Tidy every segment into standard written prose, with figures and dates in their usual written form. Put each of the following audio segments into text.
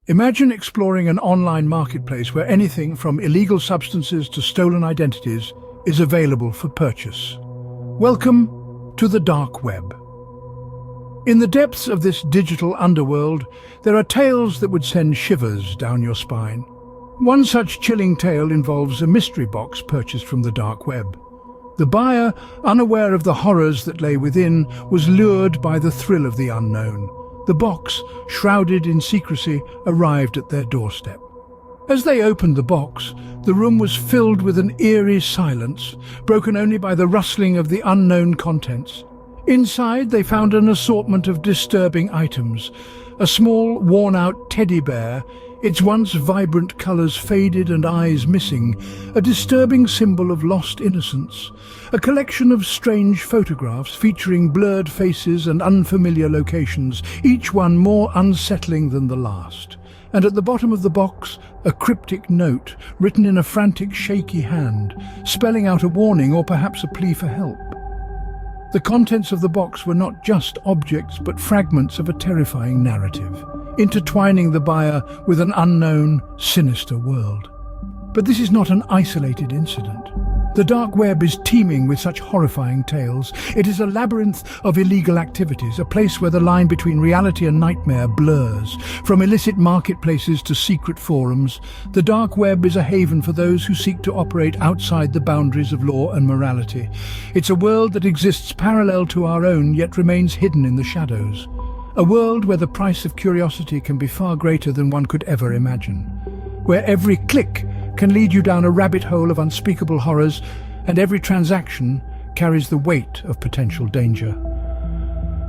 Imagine exploring an online marketplace where anything from illegal substances to stolen identities is available for purchase. Welcome to the dark web. In the depths of this digital underworld, there are tales that would send shivers down your spine. One such chilling tale involves a mystery box purchased from the dark web. The buyer, unaware of the horrors that lay within, was lured by the thrill of the unknown. The box, shrouded in secrecy, arrived at their doorstep. As they opened the box, the room was filled with an eerie silence, broken only by the rustling of the unknown contents. Inside, they found an assortment of disturbing items. A small, worn-out teddy bear, its once vibrant colours faded and eyes missing, a disturbing symbol of lost innocence. A collection of strange photographs featuring blurred faces and unfamiliar locations, each one more unsettling than the last. And at the bottom of the box, a cryptic note, written in a frantic, shaky hand, spelling out a warning or perhaps a plea for help. The contents of the box were not just objects, but fragments of a terrifying narrative, intertwining the buyer with an unknown, sinister world. But this is not an isolated incident. The dark web is teeming with such horrifying tales. It is a labyrinth of illegal activities, a place where the line between reality and nightmare blurs. From illicit marketplaces to secret forums, the dark web is a haven for those who seek to operate outside the boundaries of law and morality. It's a world that exists parallel to our own, yet remains hidden in the shadows. A world where the price of curiosity can be far greater than one could ever imagine. Where every click can lead you down a rabbit hole of unspeakable horrors, and every transaction carries the weight of potential danger.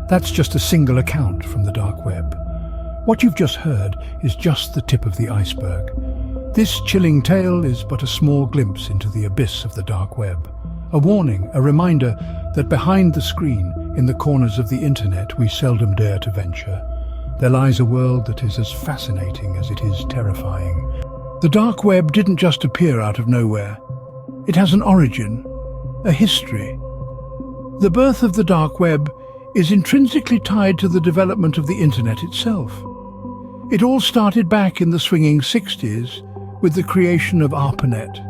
That's just a single account from the dark web. What you've just heard is just the tip of the iceberg. This chilling tale is but a small glimpse into the abyss of the dark web. A warning, a reminder that behind the screen, in the corners of the internet we seldom dare to venture, there lies a world that is as fascinating as it is terrifying. The dark web didn't just appear out of nowhere. It has an origin, a history. The birth of the dark web is intrinsically tied to the development of the internet itself. It all started back in the swinging 60s with the creation of ARPANET.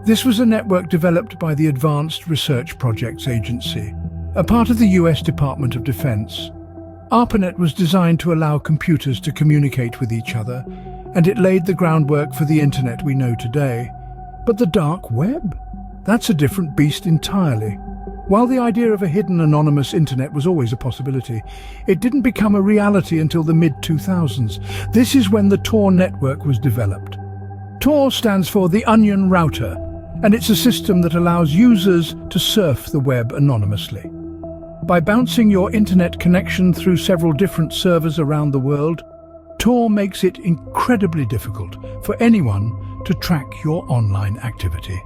This was a network developed by the Advanced Research Projects Agency, a part of the US Department of Defense. ARPANET was designed to allow computers to communicate with each other, and it laid the groundwork for the internet we know today. But the dark web? That's a different beast entirely. While the idea of a hidden anonymous internet was always a possibility, it didn't become a reality until the mid-2000s. This is when the Tor network was developed. Tor stands for the Onion Router, and it's a system that allows users to surf the web anonymously. By bouncing your internet connection through several different servers around the world, Tor makes it incredibly difficult for anyone to track your online activity.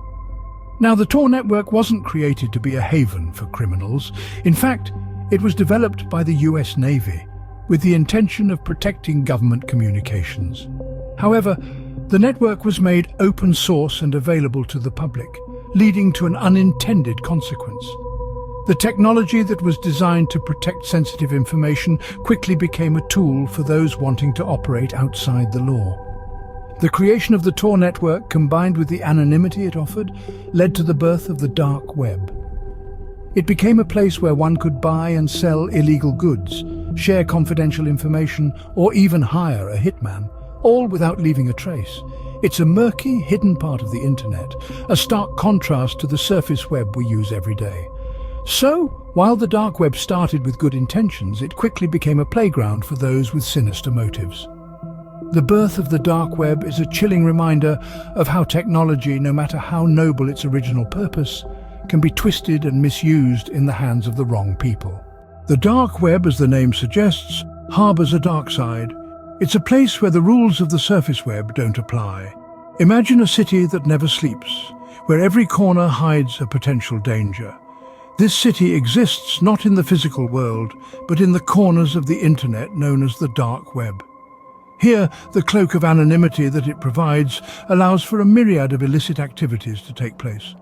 Now, the Tor network wasn't created to be a haven for criminals. In fact, it was developed by the US Navy with the intention of protecting government communications. However, the network was made open source and available to the public, leading to an unintended consequence. The technology that was designed to protect sensitive information quickly became a tool for those wanting to operate outside the law. The creation of the Tor network, combined with the anonymity it offered, led to the birth of the dark web. It became a place where one could buy and sell illegal goods, share confidential information, or even hire a hitman, all without leaving a trace. It's a murky, hidden part of the internet, a stark contrast to the surface web we use every day. So, while the dark web started with good intentions, it quickly became a playground for those with sinister motives. The birth of the dark web is a chilling reminder of how technology, no matter how noble its original purpose, can be twisted and misused in the hands of the wrong people. The dark web, as the name suggests, harbors a dark side. It's a place where the rules of the surface web don't apply. Imagine a city that never sleeps, where every corner hides a potential danger. This city exists not in the physical world, but in the corners of the internet known as the dark web. Here, the cloak of anonymity that it provides allows for a myriad of illicit activities to take place.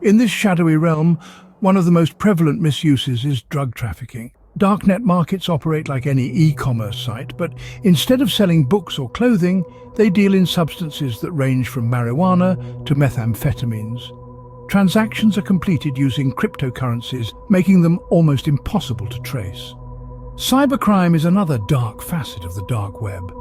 In this shadowy realm, one of the most prevalent misuses is drug trafficking. Darknet markets operate like any e-commerce site, but instead of selling books or clothing, they deal in substances that range from marijuana to methamphetamines. Transactions are completed using cryptocurrencies, making them almost impossible to trace. Cybercrime is another dark facet of the dark web.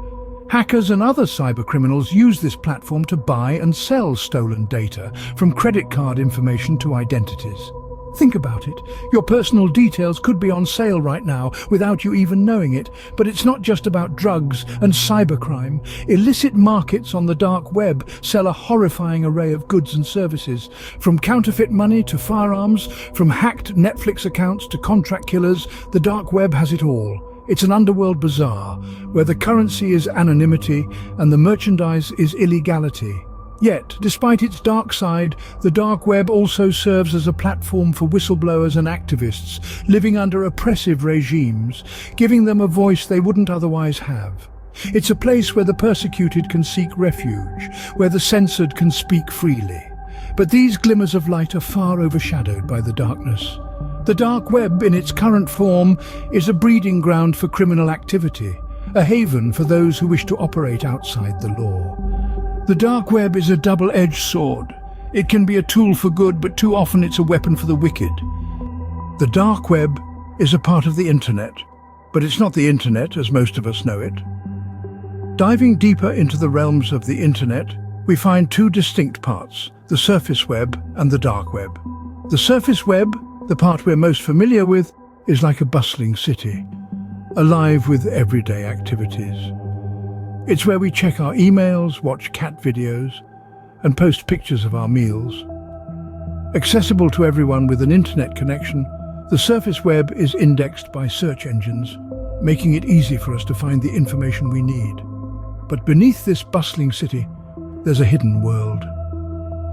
Hackers and other cybercriminals use this platform to buy and sell stolen data, from credit card information to identities. Think about it. Your personal details could be on sale right now without you even knowing it. But it's not just about drugs and cybercrime. Illicit markets on the dark web sell a horrifying array of goods and services. From counterfeit money to firearms, from hacked Netflix accounts to contract killers, the dark web has it all. It's an underworld bazaar where the currency is anonymity and the merchandise is illegality. Yet, despite its dark side, the dark web also serves as a platform for whistleblowers and activists living under oppressive regimes, giving them a voice they wouldn't otherwise have. It's a place where the persecuted can seek refuge, where the censored can speak freely. But these glimmers of light are far overshadowed by the darkness. The dark web, in its current form, is a breeding ground for criminal activity, a haven for those who wish to operate outside the law. The dark web is a double-edged sword. It can be a tool for good, but too often it's a weapon for the wicked. The dark web is a part of the internet, but it's not the internet as most of us know it. Diving deeper into the realms of the internet, we find two distinct parts, the surface web and the dark web. The surface web, the part we're most familiar with, is like a bustling city, alive with everyday activities. It's where we check our emails, watch cat videos, and post pictures of our meals. Accessible to everyone with an internet connection, the surface web is indexed by search engines, making it easy for us to find the information we need. But beneath this bustling city, there's a hidden world.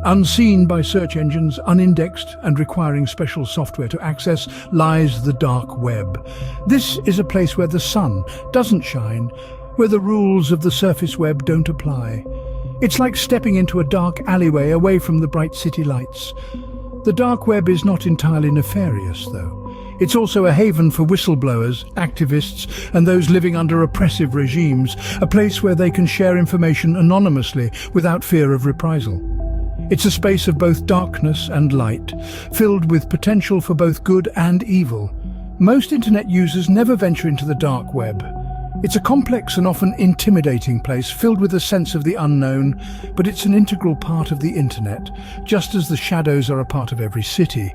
Unseen by search engines, unindexed and requiring special software to access, lies the dark web. This is a place where the sun doesn't shine, where the rules of the surface web don't apply. It's like stepping into a dark alleyway away from the bright city lights. The dark web is not entirely nefarious, though. It's also a haven for whistleblowers, activists, and those living under oppressive regimes, a place where they can share information anonymously without fear of reprisal. It's a space of both darkness and light, filled with potential for both good and evil. Most internet users never venture into the dark web. It's a complex and often intimidating place, filled with a sense of the unknown, but it's an integral part of the internet, just as the shadows are a part of every city.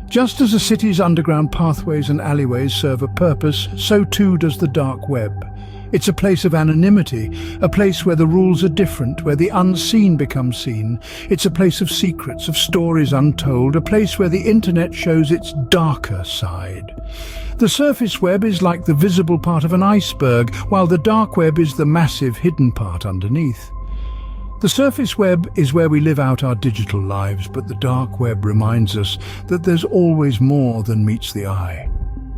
Just as a city's underground pathways and alleyways serve a purpose, so too does the dark web. It's a place of anonymity, a place where the rules are different, where the unseen becomes seen. It's a place of secrets, of stories untold, a place where the internet shows its darker side. The surface web is like the visible part of an iceberg, while the dark web is the massive hidden part underneath. The surface web is where we live out our digital lives, but the dark web reminds us that there's always more than meets the eye.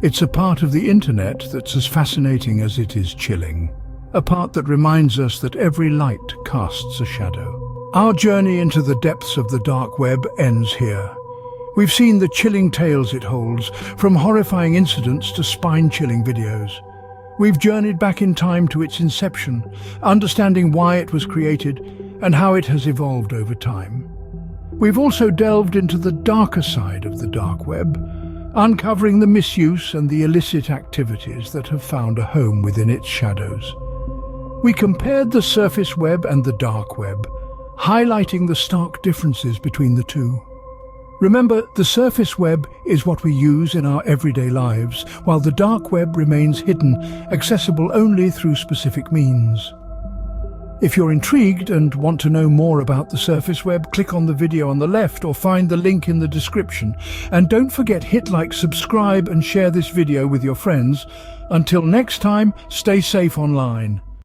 It's a part of the internet that's as fascinating as it is chilling, a part that reminds us that every light casts a shadow. Our journey into the depths of the dark web ends here. We've seen the chilling tales it holds, from horrifying incidents to spine-chilling videos. We've journeyed back in time to its inception, understanding why it was created and how it has evolved over time. We've also delved into the darker side of the dark web, uncovering the misuse and the illicit activities that have found a home within its shadows. We compared the surface web and the dark web, highlighting the stark differences between the two. Remember, the surface web is what we use in our everyday lives, while the dark web remains hidden, accessible only through specific means. If you're intrigued and want to know more about the surface web, click on the video on the left or find the link in the description. And don't forget, hit like, subscribe and share this video with your friends. Until next time, stay safe online.